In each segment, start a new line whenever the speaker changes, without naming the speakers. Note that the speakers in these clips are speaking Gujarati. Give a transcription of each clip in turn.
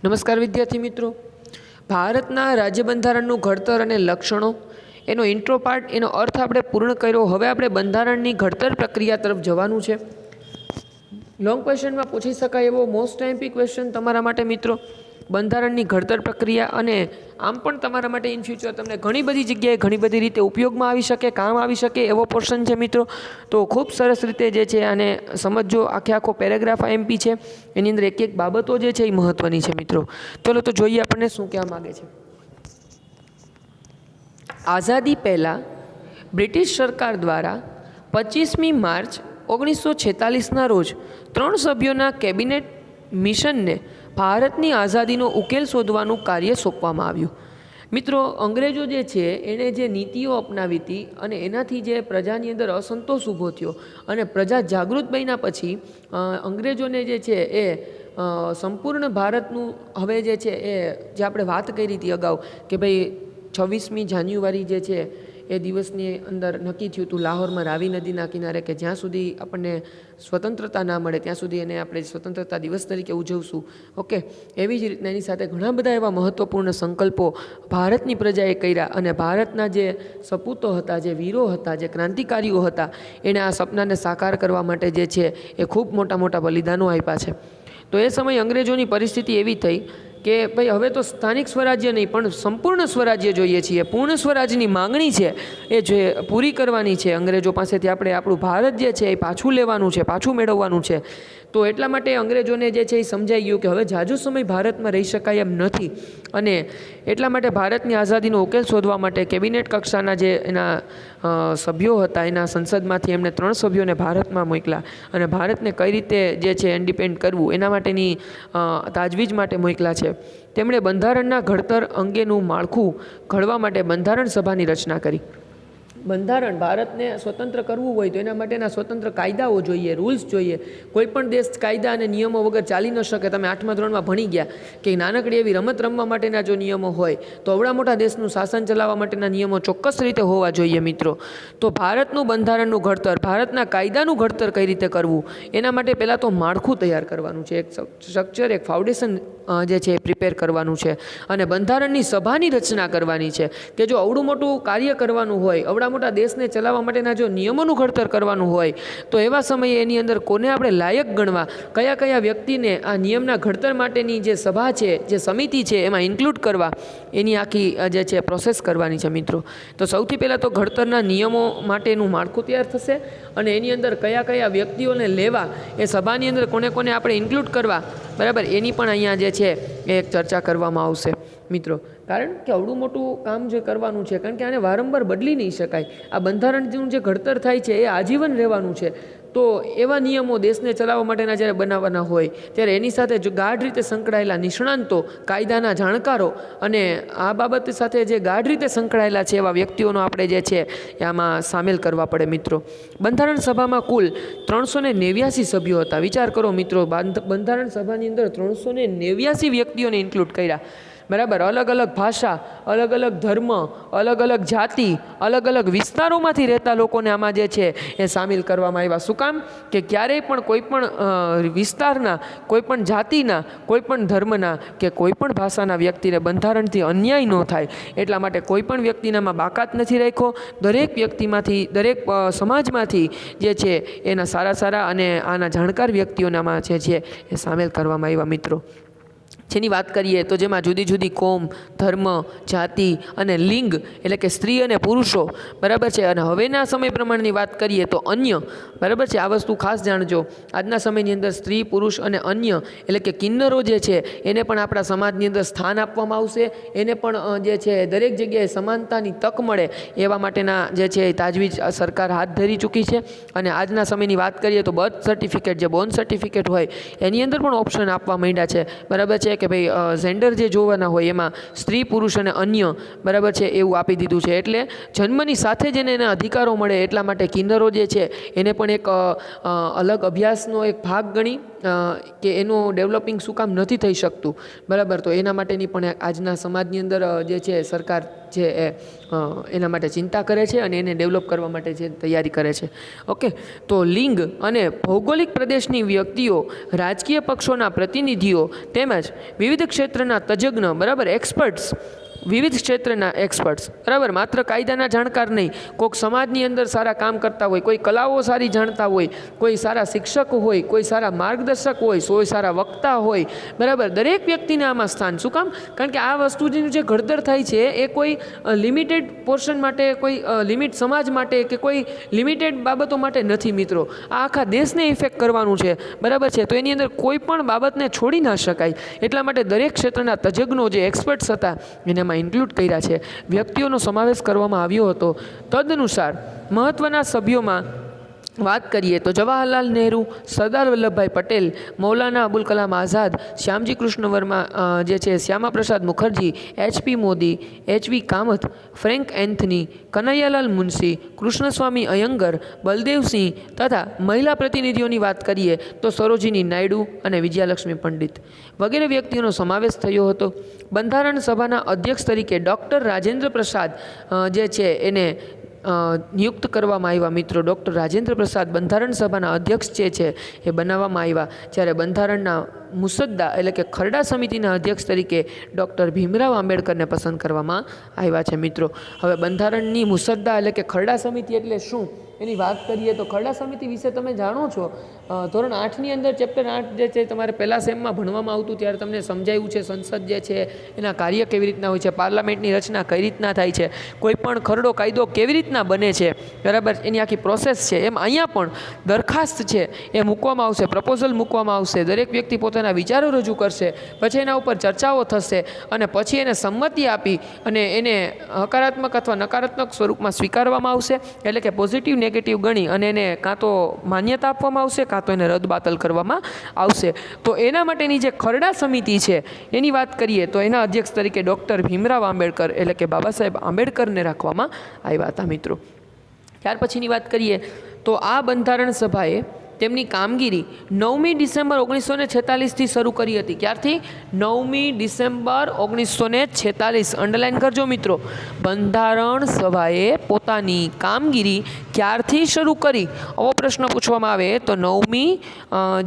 નમસ્કાર વિદ્યાર્થી મિત્રો, ભારતના રાજ્ય બંધારણનું ઘડતર અને લક્ષણો એનો ઇન્ટ્રો પાર્ટ એનો અર્થ આપણે પૂર્ણ કર્યો. હવે આપણે બંધારણની ઘડતર પ્રક્રિયા તરફ જવાનું છે. લોંગ ક્વેશ્ચનમાં પૂછી શકાય એવો મોસ્ટ આઈએમપી ક્વેશ્ચન તમારા માટે મિત્રો, બંધારણની ઘડતર પ્રક્રિયા. અને આમ પણ તમારા માટે ઇન ફ્યુચર તમને ઘણી બધી જગ્યાએ ઘણી બધી રીતે ઉપયોગમાં આવી શકે, કામ આવી શકે એવો પોર્શન છે મિત્રો. તો ખૂબ સરસ રીતે જે છે આને સમજો. આખો પેરેગ્રાફ આઈએમપી છે, એની અંદર એક એક બાબતો જે છે એ મહત્ત્વની છે મિત્રો. ચલો તો જોઈએ આપણને શું કહેવા માગે છે. આઝાદી પહેલાં બ્રિટિશ સરકાર દ્વારા 25મી માર્ચ 1946ના રોજ 3 સભ્યોના કેબિનેટ મિશનને ભારતની આઝાદીનો ઉકેલ શોધવાનું કાર્ય સોંપવામાં આવ્યું. મિત્રો, અંગ્રેજો જે છે એણે જે નીતિઓ અપનાવી હતી અને એનાથી જે પ્રજાની અંદર અસંતોષ ઊભો થયો અને પ્રજા જાગૃત બન્યા પછી અંગ્રેજોને જે છે એ સંપૂર્ણ ભારતનું હવે જે છે એ જે આપણે વાત કરી હતી અગાઉ કે ભાઈ 26મી જાન્યુઆરી જે છે એ દિવસની અંદર નક્કી થયું હતું લાહોરમાં રાવી નદીના કિનારે કે જ્યાં સુધી આપણને સ્વતંત્રતા ના મળે ત્યાં સુધી એને આપણે સ્વતંત્રતા દિવસ તરીકે ઉજવશું. ઓકે, એવી જ રીતના એની સાથે ઘણા બધા એવા મહત્ત્વપૂર્ણ સંકલ્પો ભારતની પ્રજાએ કર્યા અને ભારતના જે સપૂતો હતા, જે વીરો હતા, જે ક્રાંતિકારીઓ હતા, એણે આ સપનાને સાકાર કરવા માટે જે છે એ ખૂબ મોટા મોટા બલિદાનો આપ્યા છે. તો એ સમયે અંગ્રેજોની પરિસ્થિતિ એવી થઈ કે ભાઈ હવે તો સ્થાનિક સ્વરાજ્ય નહીં પણ સંપૂર્ણ સ્વરાજ્ય જોઈએ છીએ. પૂર્ણ સ્વરાજની માંગણી છે એ જે પૂરી કરવાની છે અંગ્રેજો પાસેથી. આપણે આપણું ભારત જે છે એ પાછું લેવાનું છે, પાછું મેળવવાનું છે. તો એટલા માટે અંગ્રેજોને જે છે એ સમજાઈ ગયું કે હવે જાજો સમય ભારતમાં રહી શકાય એમ નથી અને એટલા માટે ભારતની આઝાદીનો ઉકેલ શોધવા માટે કેબિનેટ કક્ષાના જે એના સભ્યો હતા એના સંસદમાંથી એમણે 3 સભ્યોને ભારતમાં મોકલ્યા અને ભારતને કઈ રીતે જે છે ઇન્ડિપેન્ડ કરવું એના માટેની તાજવીજ માટે મોકલ્યા છે. તેમણે બંધારણના ઘડતર અંગેનું માળખું ઘડવા માટે બંધારણ સભાની રચના કરી. બંધારણ ભારતને સ્વતંત્ર કરવું હોય તો એના માટેના સ્વતંત્ર કાયદાઓ જોઈએ, રૂલ્સ જોઈએ. કોઈ પણ દેશ કાયદા અને નિયમો વગર ચાલી ન શકે. તમે 8મા ધોરણમાં ભણી ગયા કે નાનકડી એવી રમત રમવા માટેના જો નિયમો હોય તો અવડા મોટા દેશનું શાસન ચલાવવા માટેના નિયમો ચોક્કસ રીતે હોવા જોઈએ મિત્રો. તો ભારતનું બંધારણનું ઘડતર, ભારતના કાયદાનું ઘડતર કઈ રીતે કરવું એના માટે પહેલાં તો માળખું તૈયાર કરવાનું છે, એક સ્ટ્રક્ચર, એક ફાઉન્ડેશન જે છે એ પ્રિપેર કરવાનું છે અને બંધારણની સભાની રચના કરવાની છે કે જો અવડું મોટું કાર્ય કરવાનું હોય, અવડા મોટા દેશને ચલાવવા માટેના જો નિયમોનું ઘડતર કરવાનું હોય તો એવા સમયે એની અંદર કોને આપણે લાયક ગણવા, કયા કયા વ્યક્તિને આ નિયમના ઘડતર માટેની જે સભા છે, જે સમિતિ છે એમાં ઇન્ક્લુડ કરવા, એની આખી જે છે પ્રોસેસ કરવાની છે મિત્રો. તો સૌથી પહેલાં તો ઘડતરના નિયમો માટેનું માળખું તૈયાર થશે અને એની અંદર કયા કયા વ્યક્તિઓને લેવા, એ સભાની અંદર કોને કોને આપણે ઇન્ક્લુડ કરવા, બરાબર, એની પણ અહીંયા જે છે એ એક ચર્ચા કરવામાં આવશે મિત્રો. કારણ કે અવડું મોટું કામ જે કરવાનું છે, કારણ કે આને વારંવાર બદલી નહીં શકાય. આ બંધારણનું જે ઘડતર થાય છે એ આજીવન રહેવાનું છે. તો એવા નિયમો દેશને ચલાવવા માટેના જ્યારે બનાવવાના હોય ત્યારે એની સાથે જો ગાઢ રીતે સંકળાયેલા નિષ્ણાંતો, કાયદાના જાણકારો અને આ બાબત સાથે જે ગાઢ રીતે સંકળાયેલા છે એવા વ્યક્તિઓનો આપણે જે છે એ આમાં સામેલ કરવા પડે મિત્રો. બંધારણ સભામાં કુલ 389 સભ્યો હતા. વિચાર કરો મિત્રો, બંધારણ સભાની અંદર 389 વ્યક્તિઓને ઇન્ક્લુડ કર્યા, બરાબર. અલગ અલગ ભાષા, અલગ અલગ ધર્મ, અલગ અલગ જાતિ, અલગ અલગ વિસ્તારોમાંથી રહેતા લોકોને આમાં જે છે એ સામેલ કરવામાં આવ્યા. શું કામ? કે ક્યારેય પણ કોઈ પણ વિસ્તારના, કોઈ પણ જાતિના, કોઈ પણ ધર્મના કે કોઈ પણ ભાષાના વ્યક્તિને બંધારણથી અન્યાય ન થાય એટલા માટે કોઈ પણ વ્યક્તિનામાં બાકાત નથી રાખ્યો. દરેક વ્યક્તિમાંથી, દરેક સમાજમાંથી જે છે એના સારા સારા અને આના જાણકાર વ્યક્તિઓનામાં જે છે એ સામેલ કરવામાં આવ્યા મિત્રો. જેની વાત કરીએ તો જેમાં જુદી જુદી કોમ, ધર્મ, જાતિ અને લિંગ એટલે કે સ્ત્રી અને પુરુષો, બરાબર છે. અને હવેના સમય પ્રમાણેની વાત કરીએ તો અન્ય, બરાબર છે. આ વસ્તુ ખાસ જાણજો, આજના સમયની અંદર સ્ત્રી, પુરુષ અને અન્ય એટલે કે કિન્નરો જે છે એને પણ આપણા સમાજની અંદર સ્થાન આપવામાં આવશે. એને પણ જે છે દરેક જગ્યાએ સમાનતાની તક મળે એવા માટેના જે છે તાજવીજ સરકાર હાથ ધરી ચૂકી છે. અને આજના સમયની વાત કરીએ તો બર્થ સર્ટિફિકેટ, જે બોર્ન સર્ટિફિકેટ હોય એની અંદર પણ ઓપ્શન આપવા માંડ્યા છે, બરાબર છે. કે ભાઈ જેન્ડર જે જોવાના હોય એમાં સ્ત્રી, પુરુષ અને અન્ય, બરાબર છે, એવું આપી દીધું છે. એટલે જન્મની સાથે જ એના અધિકારો મળે એટલા માટે કિન્નરો જે છે એને પણ એક અલગ અભ્યાસનો એક ભાગ ગણી કે એનું ડેવલપિંગ શું કામ નથી થઈ શકતું, બરાબર. તો એના માટેની પણ આજના સમાજની અંદર જે છે સરકાર જે એના માટે ચિંતા કરે છે અને એને ડેવલપ કરવા માટે જે તૈયારી કરે છે. ઓકે, તો લિંગ અને ભૌગોલિક પ્રદેશની વ્યક્તિઓ, રાજકીય પક્ષોના પ્રતિનિધિઓ તેમજ વિવિધ ક્ષેત્રના તજજ્ઞ, બરાબર, એક્સપર્ટ્સ, વિવિધ ક્ષેત્રના એક્સપર્ટ્સ, બરાબર, માત્ર કાયદાના જાણકાર નહીં, કોઈક સમાજની અંદર સારા કામ કરતા હોય, કોઈ કલાઓ સારી જાણતા હોય, કોઈ સારા શિક્ષક હોય, કોઈ સારા માર્ગદર્શક હોય, કોઈ સારા વક્તા હોય, બરાબર, દરેક વ્યક્તિને આમાં સ્થાન. શું કામ? કારણ કે આ વસ્તુનું જે ઘડતર થાય છે એ કોઈ લિમિટેડ પોર્શન માટે, કોઈ લિમિટ સમાજ માટે કે કોઈ લિમિટેડ બાબતો માટે નથી મિત્રો. આ આખા દેશને ઇફેક્ટ કરવાનું છે, બરાબર છે. તો એની અંદર કોઈ પણ બાબતને છોડી ના શકાય. એટલા માટે દરેક ક્ષેત્રના તજજ્ઞો જે એક્સપર્ટ્સ હતા એને ઇન્ક્લુડ કર્યા છે. વ્યક્તિઓનો સમાવેશ કરવામાં આવ્યો હતો. તદનુસાર મહત્ત્વના સભ્યોમાં વાત કરીએ તો જવાહરલાલ નહેરુ, સરદાર વલ્લભભાઈ પટેલ, મૌલાના અબુલ કલામ આઝાદ, શ્યામજી કૃષ્ણ વર્મા, જે છે Shyama Prasad Mukherjee, HP Modi, HV Kamath, Frank Anthony, Kanaiyalal Munshi, Krishnaswami Ayyangar, Baldev Singh તથા મહિલા પ્રતિનિધિઓની વાત કરીએ તો સરોજિની નાયડુ અને વિજયાલક્ષ્મી પંડિત વગેરે વ્યક્તિઓનો સમાવેશ થયો હતો. બંધારણ સભાના અધ્યક્ષ તરીકે ડૉક્ટર રાજેન્દ્ર પ્રસાદ જે છે એને નિયુક્ત કરવામાં આવ્યા મિત્રો. ડૉક્ટર રાજેન્દ્ર પ્રસાદ બંધારણ સભાના અધ્યક્ષ જે છે એ બનાવવામાં આવ્યા. જ્યારે બંધારણના મુસદ્દા એટલે કે ખરડા સમિતિના અધ્યક્ષ તરીકે ડૉક્ટર ભીમરાવ આંબેડકરને પસંદ કરવામાં આવ્યા છે મિત્રો. હવે બંધારણની મુસદ્દા એટલે કે ખરડા સમિતિ એટલે શું એની વાત કરીએ તો ખરડા સમિતિ વિશે તમે જાણો છો, ધોરણ 8ની અંદર ચેપ્ટર 8 જે છે તમારે પહેલા સેમમાં ભણવામાં આવતું ત્યારે તમને સમજાવ્યું છે સંસદ જે છે એના કાર્ય કેવી રીતના હોય છે, પાર્લામેન્ટની રચના કઈ રીતના થાય છે, કોઈ પણ ખરડો કાયદો કેવી રીતના બને છે, બરાબર, એની આખી પ્રોસેસ છે. એમ અહીંયા પણ દરખાસ્ત છે એ મૂકવામાં આવશે, પ્રપોઝલ મૂકવામાં આવશે, દરેક વ્યક્તિ પોતાના વિચારો રજૂ કરશે, પછી એના ઉપર ચર્ચાઓ થશે અને પછી એને સંમતિ આપી અને એને હકારાત્મક અથવા નકારાત્મક સ્વરૂપમાં સ્વીકારવામાં આવશે. એટલે કે પોઝિટિવ નેગેટિવ ગણી અને એને કાં તો માન્યતા આપવામાં આવશે કાં તો એને રદબાતલ કરવામાં આવશે. તો એના માટેની જે ખરડા સમિતિ છે એની વાત કરીએ તો એના અધ્યક્ષ તરીકે ડૉક્ટર ભીમરાવ આંબેડકર એટલે કે બાબા સાહેબ આંબેડકરને રાખવામાં આવ્યા હતા મિત્રો. ત્યાર પછીની વાત કરીએ તો આ બંધારણ સભાએ તેમની કામગીરી 9મી ડિસેમ્બર 1946થી શરૂ કરી હતી. ક્યારથી? 9મી ડિસેમ્બર 1946. અંડરલાઇન કરજો મિત્રો. બંધારણ સભાએ પોતાની કામગીરી ક્યારથી શરૂ કરી? આવો પ્રશ્ન પૂછવામાં આવે તો 9મી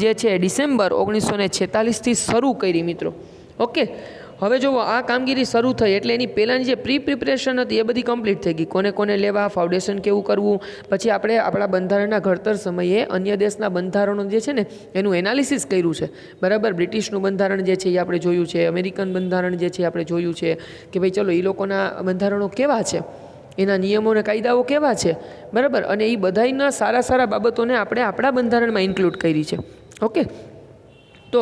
જે છે ડિસેમ્બર 1946થી શરૂ કરી મિત્રો. ઓકે, હવે જુઓ આ કામગીરી શરૂ થઈ એટલે એની પહેલાંની જે પ્રિપરેશન હતી એ બધી કમ્પ્લીટ થઈ ગઈ. કોને કોને લેવા, ફાઉન્ડેશન કેવું કરવું, પછી આપણે આપણા બંધારણના ઘડતર સમયે અન્ય દેશના બંધારણો જે છે ને એનું એનાલિસિસ કર્યું છે, બરાબર. બ્રિટિશનું બંધારણ જે છે એ આપણે જોયું છે, અમેરિકન બંધારણ જે છે આપણે જોયું છે કે ભાઈ ચલો એ લોકોના બંધારણો કેવા છે, એના નિયમો અને કાયદાઓ કેવા છે, બરાબર, અને એ બધાના સારા સારા બાબતોને આપણે આપણા બંધારણમાં ઇન્ક્લુડ કરી છે. ઓકે, તો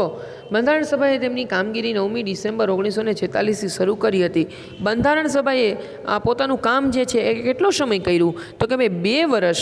બંધારણ સભાએ તેમની કામગીરી 9મી ડિસેમ્બર 1946થી શરૂ કરી હતી. બંધારણ સભાએ પોતાનું કામ જે છે એ કેટલો સમય કર્યું તો કે ભાઈ 2 વર્ષ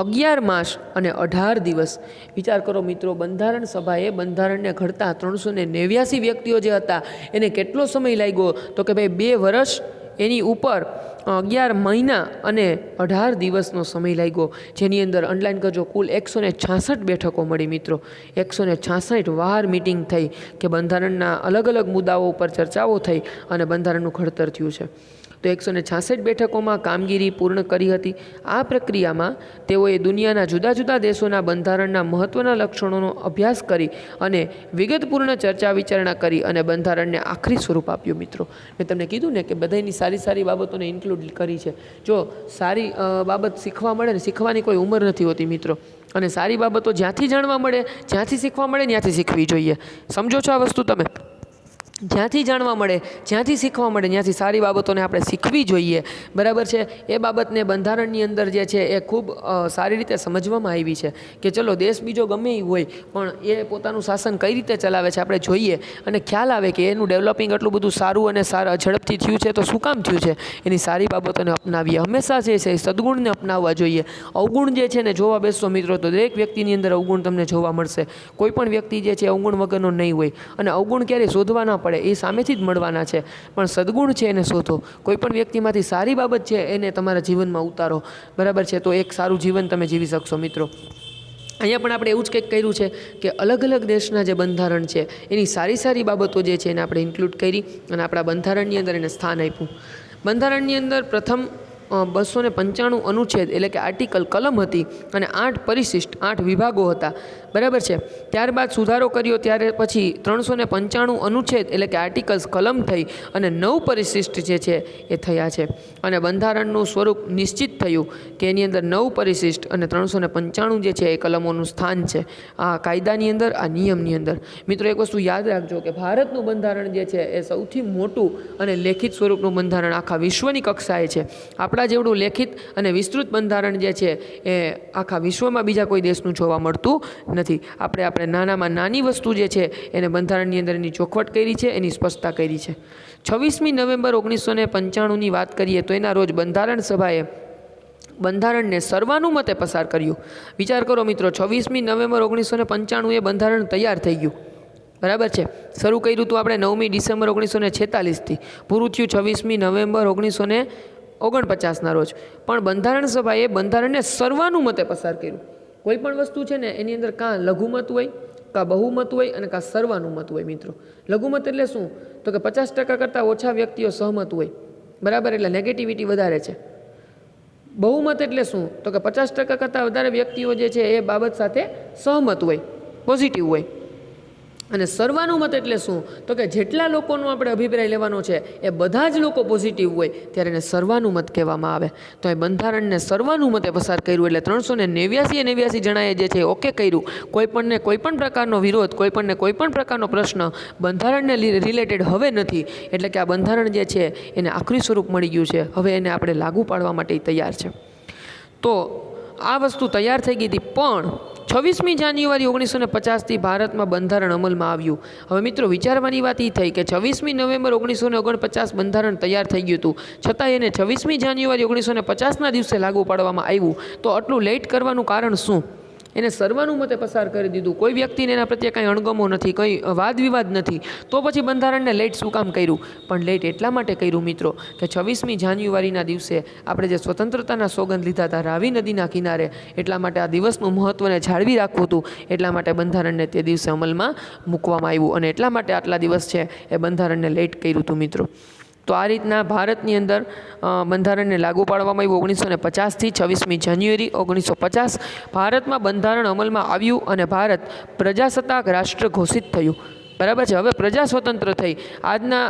11 માસ અને 18 દિવસ. વિચાર કરો મિત્રો, બંધારણ સભાએ બંધારણને ઘડતા 389 વ્યક્તિઓ જે હતા એને કેટલો સમય લાગ્યો તો કે ભાઈ 2 વર્ષ એની ઉપર 11 મહિના અને 18 દિવસનો સમય લાગ્યો. જેની અંદર અંડરલાઇન કરજો કુલ 166 બેઠકો મળી મિત્રો. 166 વાર મિટિંગ થઈ કે બંધારણના અલગ અલગ મુદ્દાઓ ઉપર ચર્ચાઓ થઈ અને બંધારણનું ઘડતર થયું છે. તો 166 બેઠકોમાં કામગીરી પૂર્ણ કરી હતી. આ પ્રક્રિયામાં તેઓએ દુનિયાના જુદા જુદા દેશોના બંધારણના મહત્ત્વના લક્ષણોનો અભ્યાસ કરી અને વિગતપૂર્ણ ચર્ચા વિચારણા કરી અને બંધારણને આખરી સ્વરૂપ આપ્યું મિત્રો. મેં તમને કીધું ને કે બધાની સારી સારી બાબતોને ઇન્ક્લુડ કરી છે. જો સારી બાબત શીખવા મળે ને, શીખવાની કોઈ ઉંમર નથી હોતી મિત્રો, અને સારી બાબતો જ્યાંથી જાણવા મળે, જ્યાંથી શીખવા મળે ત્યાંથી શીખવી જોઈએ. સમજો છો આ વસ્તુ તમે? જ્યાંથી જાણવા મળે, જ્યાંથી શીખવા મળે ત્યાંથી સારી બાબતોને આપણે શીખવી જોઈએ, બરાબર છે. એ બાબતને બંધારણની અંદર જે છે એ ખૂબ સારી રીતે સમજવામાં આવી છે કે ચલો દેશ બીજો ગમે એ હોય પણ એ પોતાનું શાસન કઈ રીતે ચલાવે છે આપણે જોઈએ અને ખ્યાલ આવે કે એનું ડેવલપિંગ એટલું બધું સારું અને ઝડપથી થયું છે તો શું કામ થયું છે. એની સારી બાબતોને અપનાવીએ. હંમેશા જે છે એ સદગુણને અપનાવવા જોઈએ. અવગુણ જે છે ને જોવા બેસશો મિત્રો તો દરેક વ્યક્તિની અંદર અવગુણ તમને જોવા મળશે. કોઈ પણ વ્યક્તિ જે છે અવગુણ વગરનો નહીં હોય, અને અવગુણ ક્યારેય શોધવા ના પડે, એ સામેથી જ મળવાના છે. પણ સદગુણ છે એને શોધો. કોઈ પણ વ્યક્તિમાંથી સારી બાબત છે એને તમારા જીવનમાં ઉતારો, બરાબર છે, તો એક સારું જીવન તમે જીવી શકશો મિત્રો. અહીંયા પણ આપણે એવું જ કંઈક કર્યું છે કે અલગ અલગ દેશના જે બંધારણ છે એની સારી સારી બાબતો જે છે એને આપણે ઇન્ક્લુડ કરી અને આપણા બંધારણની અંદર એને સ્થાન આપ્યું. બંધારણની અંદર પ્રથમ 295 અનુચ્છેદ એટલે કે આર્ટિકલ કલમ હતી અને 8 પરિશિષ્ટ 8 વિભાગો હતા, બરાબર છે. ત્યારબાદ સુધારો કર્યો, ત્યારે પછી 395 અનુચ્છેદ એટલે કે આર્ટિકલ્સ કલમ થઈ અને 9 પરિશિષ્ટ જે છે એ થયા છે. અને બંધારણનું સ્વરૂપ નિશ્ચિત થયું કે એની અંદર 9 પરિશિષ્ટ અને 395 જે છે એ કલમોનું સ્થાન છે આ કાયદાની અંદર, આ નિયમની અંદર. મિત્રો એક વસ્તુ યાદ રાખજો કે ભારતનું બંધારણ જે છે એ સૌથી મોટું અને લેખિત સ્વરૂપનું બંધારણ આખા વિશ્વની કક્ષાએ છે. આપણા જેવડું લેખિત અને વિસ્તૃત બંધારણ જે છે એ આખા વિશ્વમાં બીજા કોઈ દેશનું જોવા મળતું નથી. આપણે નાનામાં નાની વસ્તુ જે છે એને બંધારણની અંદર એની ચોખવટ કરી છે, એની સ્પષ્ટતા કરી છે. 26મી નવેમ્બર 1995ની વાત કરીએ તો એના રોજ બંધારણ સભાએ બંધારણને સર્વાનુમતે પસાર કર્યું. વિચાર કરો મિત્રો, 26મી નવેમ્બર 1995 એ બંધારણ તૈયાર થઈ ગયું, બરાબર છે. શરૂ કર્યું હતું આપણે 9મી ડિસેમ્બર 1946થી, પૂરું થયું 26મી નવેમ્બર 1949ના રોજ. પણ બંધારણ સભાએ બંધારણને સર્વાનુમતે પસાર કર્યું. કોઈ પણ વસ્તુ છે ને એની અંદર કાં લઘુમત હોય, કાં બહુમત હોય અને કાં સર્વાનુમત હોય. મિત્રો લઘુમત એટલે શું? તો કે 50% કરતાં ઓછા વ્યક્તિઓ સહમત હોય, બરાબર, એટલે નેગેટિવિટી વધારે છે. બહુમત એટલે શું? તો કે 50% કરતાં વધારે વ્યક્તિઓ જે છે એ બાબત સાથે સહમત હોય, પોઝિટિવ હોય. અને સર્વાનુમત એટલે શું? તો કે જેટલા લોકોનો આપણે અભિપ્રાય લેવાનો છે એ બધા જ લોકો પોઝિટિવ હોય ત્યારે એને સર્વાનુમત કહેવામાં આવે. તો એ બંધારણને સર્વાનુમતે પસાર કર્યું એટલે 389 જણાએ જે છે ઓકે કર્યું. કોઈપણને કોઈ પણ પ્રકારનો વિરોધ, કોઈપણને કોઈ પણ પ્રકારનો પ્રશ્ન બંધારણને રિલેટેડ હવે નથી. એટલે કે આ બંધારણ જે છે એને આખરી સ્વરૂપ મળી ગયું છે. હવે એને આપણે લાગુ પાડવા માટે તૈયાર છે. તો આ વસ્તુ તૈયાર થઈ ગઈ હતી, પણ 26મી જાન્યુઆરી 1950થી ભારતમાં બંધારણ અમલમાં આવ્યું. હવે મિત્રો વિચારવાની વાત એ થઈ કે 26મી નવેમ્બર 1949 બંધારણ તૈયાર થઈ ગયું હતું, છતાં એને 26મી જાન્યુઆરી 1950ના દિવસે લાગુ પાડવામાં આવ્યું. તો આટલું લેટ કરવાનું કારણ શું? એને સર્વાનુમતે પસાર કરી દીધું, કોઈ વ્યક્તિને એના પ્રત્યે કંઈ અણગમો નથી, કંઈ વાદ વિવાદ નથી, તો પછી બંધારણને લેટ શું કામ કર્યું? પણ લેટ એટલા માટે કર્યું મિત્રો કે 26મી જાન્યુઆરીના દિવસે આપણે જે સ્વતંત્રતાના સોગંદ લીધા હતા રાવી નદીના કિનારે, એટલા માટે આ દિવસનું મહત્ત્વને જાળવી રાખવું હતું. એટલા માટે બંધારણને તે દિવસે અમલમાં મૂકવામાં આવ્યું અને એટલા માટે આટલા દિવસ છે એ બંધારણને લેટ કર્યું હતું મિત્રો. તો આ રીતના ભારતની અંદર બંધારણને લાગુ પાડવામાં આવ્યું 1950થી 26મી જાન્યુઆરી 1950 ભારતમાં બંધારણ અમલમાં આવ્યું અને ભારત પ્રજાસત્તાક રાષ્ટ્ર ઘોષિત થયું, બરાબર છે. હવે પ્રજા સ્વતંત્ર થઈ. આજના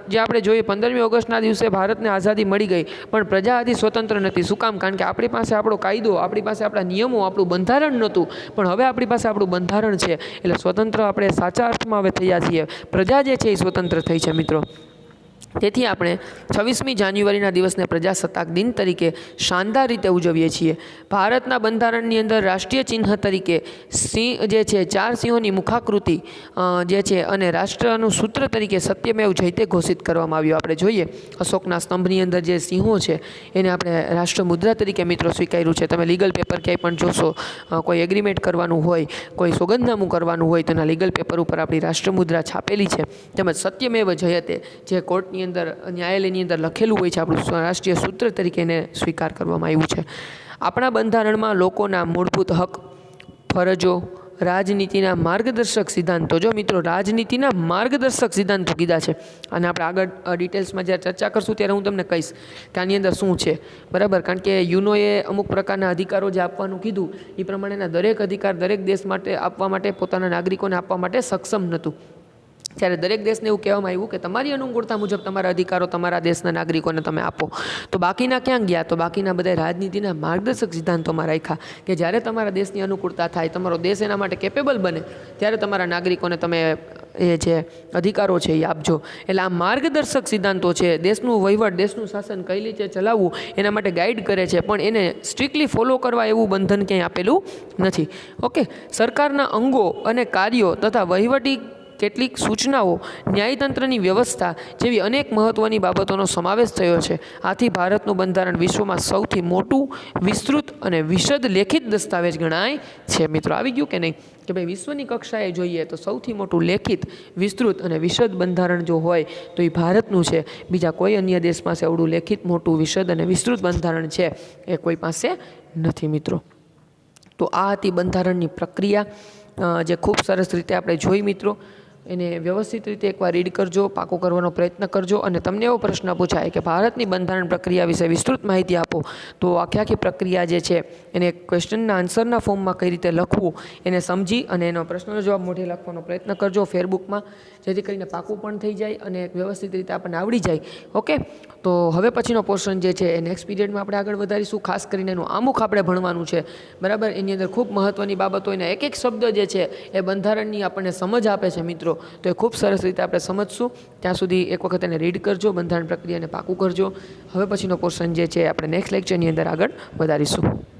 જે આપણે જોઈએ 15મી ઓગસ્ટના દિવસે ભારતને આઝાદી મળી ગઈ, પણ પ્રજા હજી સ્વતંત્ર નથી. શું કામ? કારણ કે આપણી પાસે આપણો કાયદો, આપણી પાસે આપણા નિયમો, આપણું બંધારણ નહોતું. પણ હવે આપણી પાસે આપણું બંધારણ છે એટલે સ્વતંત્ર આપણે સાચા અર્થમાં હવે થયા છીએ. પ્રજા જે છે એ સ્વતંત્ર થઈ છે મિત્રો. તેથી આપણે 26મી જાન્યુઆરીના દિવસને પ્રજાસત્તાક દિન તરીકે શાનદાર રીતે ઉજવીએ છીએ. ભારતના બંધારણની અંદર રાષ્ટ્રીય ચિહ્ન તરીકે સિંહ જે છે, 4 સિંહોની મુખાકૃતિ જે છે અને રાષ્ટ્રનું સૂત્ર તરીકે સત્યમેવ જયતે ઘોષિત કરવામાં આવ્યું. આપણે જોઈએ અશોકના સ્તંભની અંદર જે સિંહો છે એને આપણે રાષ્ટ્ર મુદ્રા તરીકે મિત્રો સ્વીકાર્યું છે. તમે લીગલ પેપર ક્યાંય પણ જોશો, કોઈ એગ્રીમેન્ટ કરવાનું હોય, કોઈ સોગંદનામું કરવાનું હોય તો એના લીગલ પેપર ઉપર આપણી રાષ્ટ્રમુદ્રા છાપેલી છે. તેમજ સત્યમેવ જયતે જે કોર્ટની અંદર, ન્યાયાલયની અંદર લખેલું હોય છે, આપણું રાષ્ટ્રીય સૂત્ર તરીકે એને સ્વીકાર કરવામાં આવ્યું છે. આપણા બંધારણમાં લોકોના મૂળભૂત હક, ફરજો, રાજનીતિના માર્ગદર્શક સિદ્ધાંતો, જો મિત્રો રાજનીતિના માર્ગદર્શક સિદ્ધાંતો કીધા છે અને આપણે આગળ ડિટેલ્સમાં જ્યારે ચર્ચા કરશું ત્યારે હું તમને કહીશ કે આની અંદર શું છે, બરાબર. કારણ કે યુનોએ અમુક પ્રકારના અધિકારો જે આપવાનું કીધું એ પ્રમાણેના દરેક અધિકાર દરેક દેશ માટે આપવા માટે, પોતાના નાગરિકોને આપવા માટે સક્ષમ નહોતું. ત્યારે દરેક દેશને એવું કહેવામાં આવ્યું કે તમારી અનુકૂળતા મુજબ તમારા અધિકારો તમારા દેશના નાગરિકોને તમે આપો. તો બાકીના ક્યાં ગયા? તો બાકીના બધા રાજનીતિના માર્ગદર્શક સિદ્ધાંતોમાં રાખ્યા કે જ્યારે તમારા દેશની અનુકૂળતા થાય, તમારો દેશ એના માટે કેપેબલ બને, ત્યારે તમારા નાગરિકોને તમે એ જે અધિકારો છે એ આપજો. એટલે આ માર્ગદર્શક સિદ્ધાંતો છે. દેશનું વહીવટ, દેશનું શાસન કઈ રીતે ચલાવવું એના માટે ગાઈડ કરે છે, પણ એને સ્ટ્રિક્ટલી ફોલો કરવા એવું બંધન ક્યાંય આપેલું નથી. ઓકે. સરકારના અંગો અને કાર્યો તથા વહીવટી કેટલીક સૂચનાઓ, ન્યાયતંત્રની વ્યવસ્થા જેવી અનેક મહત્ત્વની બાબતોનો સમાવેશ થયો છે. આથી ભારતનું બંધારણ વિશ્વમાં સૌથી મોટું, વિસ્તૃત અને વિશદ લેખિત દસ્તાવેજ ગણાય છે. મિત્રો આવી ગયું કે નહીં? કે ભાઈ વિશ્વની કક્ષાએ જોઈએ તો સૌથી મોટું લેખિત, વિસ્તૃત અને વિશદ બંધારણ જો હોય તો એ ભારતનું છે. બીજા કોઈ અન્ય દેશ પાસે એવડું લેખિત, મોટું, વિશદ અને વિસ્તૃત બંધારણ છે એ કોઈ પાસે નથી મિત્રો. તો આ હતી બંધારણની પ્રક્રિયા જે ખૂબ સરસ રીતે આપણે જોઈ મિત્રો. એને વ્યવસ્થિત રીતે એકવાર રીડ કરજો, પાકો કરવાનો પ્રયત્ન કરજો. અને તમને એવો પ્રશ્ન પૂછાય કે ભારતની બંધારણ પ્રક્રિયા વિશે વિસ્તૃત માહિતી આપો, તો આખી પ્રક્રિયા જે છે એને ક્વેશ્ચનના આન્સરના ફોર્મમાં કઈ રીતે લખવું એને સમજી અને એનો પ્રશ્નનો જવાબ મોઢે લખવાનો પ્રયત્ન કરજો ફેરબુકમાં, જેથી કરીને પાકું પણ થઈ જાય અને વ્યવસ્થિત રીતે આપણને આવડી જાય. ઓકે, તો હવે પછીનો પોર્શન જે છે એ નેક્સ્ટ પીરિયડમાં આપણે આગળ વધારીશું. ખાસ કરીને એનું આમુખ આપણે ભણવાનું છે, બરાબર. એની અંદર ખૂબ મહત્ત્વની બાબતો, એના એક એક શબ્દ જે છે એ બંધારણની આપણને સમજ આપે છે મિત્રો, તો એ ખૂબ સરસ રીતે આપણે સમજશું. ત્યાં સુધી એક વખત એને રીડ કરજો, બંધારણ પ્રક્રિયાને પાકું કરજો. હવે પછીનો પોર્શન જે છે આપણે નેક્સ્ટ લેક્ચરની અંદર આગળ વધારીશું.